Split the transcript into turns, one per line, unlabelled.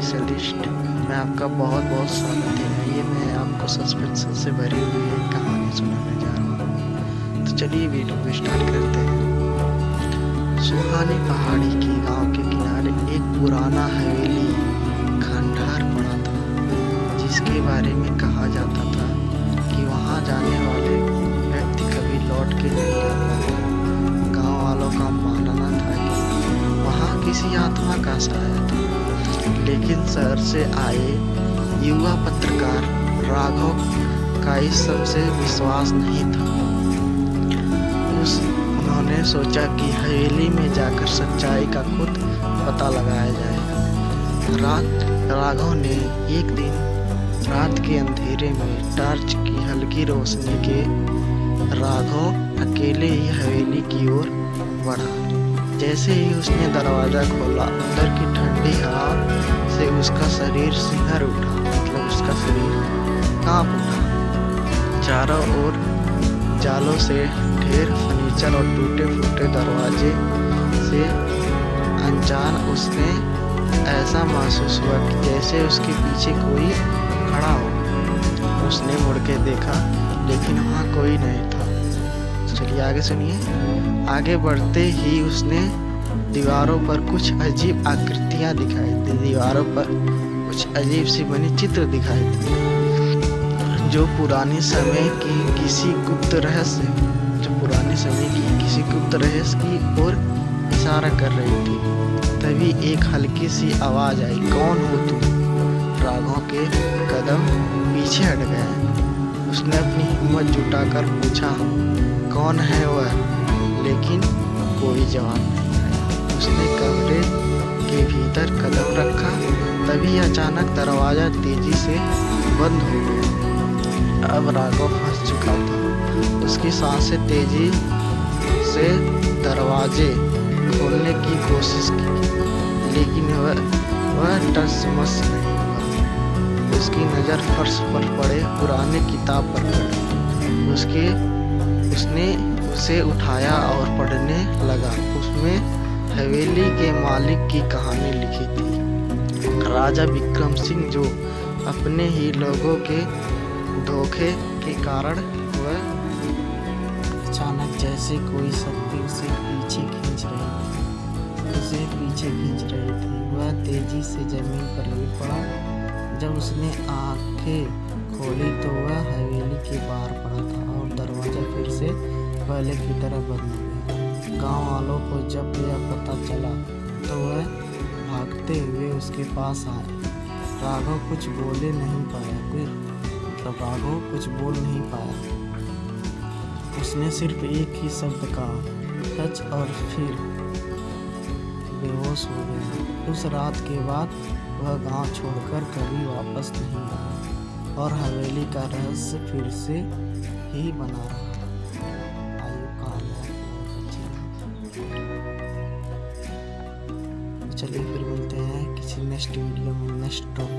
Specialist में आपका बहुत बहुत स्वागत है। आइए मैं आपको सस्पेंस से भरी हुई एक कहानी सुनाने जा रहा हूँ। तो चलिए वीडियो को स्टार्ट करते हैं। सुहानी पहाड़ी के गांव के किनारे एक पुराना हवेली खंडहर पड़ा था, जिसके बारे में कहा जाता था कि वहां जाने वाले व्यक्ति कभी लौट के नहीं आता था। गांव वालों का मानना था कि वहां किसी आत्मा का साया था, लेकिन शहर से आए युवा पत्रकार राघव का इस सब से विश्वास नहीं था। उन्होंने सोचा कि हवेली में जाकर सच्चाई का खुद पता लगाया जाए। राघव ने एक दिन रात के अंधेरे में टॉर्च की हल्की रोशनी के राघव अकेले ही हवेली की ओर बढ़ा। जैसे ही उसने दरवाजा खोला, अंदर की ठंडी हवा से उसका शरीर सिहर उठा, मतलब उसका शरीर कांप उठा। चारों ओर जालों से ढेर फर्नीचर और टूटे फूटे दरवाजे से अनजान उसने ऐसा महसूस हुआ कि जैसे उसके पीछे कोई खड़ा हो। उसने मुड़ के देखा, लेकिन वहाँ कोई नहीं था। चलिए आगे सुनिए। आगे बढ़ते ही उसने दीवारों पर कुछ अजीब आकृतियां दिखाई दी। दीवारों पर कुछ अजीब सी बनी चित्र दिखाई दी, जो पुराने समय की किसी गुप्त रहस्य की ओर इशारा कर रही थी। तभी एक हल्की सी आवाज आई, कौन हो तुम? राघव के कदम पीछे हट गए। उसने अपनी हिम्मत जुटाकर पूछा, कौन है वह? लेकिन कोई जवाब नहीं आया। उसने कमरे के भीतर कदम रखा, तभी अचानक दरवाजा तेजी से बंद हो गया। अब राघव फंस चुका था। उसकी सांसें तेजी से दरवाजे खोलने की कोशिश की, लेकिन वह टस-मस नहीं हुआ। उसकी नज़र फर्श पर पड़े पुराने किताब पर पड़ी। उसने उसे उठाया और पढ़ने लगा। उसमें हवेली के मालिक की कहानी लिखी थी। राजा विक्रम सिंह, जो अपने ही लोगों के धोखे के कारण वह अचानक जैसे कोई शक्ति उसे पीछे खींच रही थी। वह तेजी से जमीन पर लेट पड़ा। जब उसने आंखें खोली तो वह हवेली के बाहर पड़ा था और दरवाजा फिर से पहले की तरह बंद हो गया। गांव वालों को जब यह पता चला तो वह भागते हुए उसके पास आए। राघव कुछ बोल नहीं पाया। उसने सिर्फ एक ही शब्द कहा, सच, और फिर बेहोश हो गया। उस रात के बाद वह गांव छोड़कर कभी वापस नहीं आया और हवेली का रहस्य फिर से ही बना रहा। चलिए फिर मिलते हैं किसी नेक्स्ट वीडियो में नेक्स्ट टॉपिक।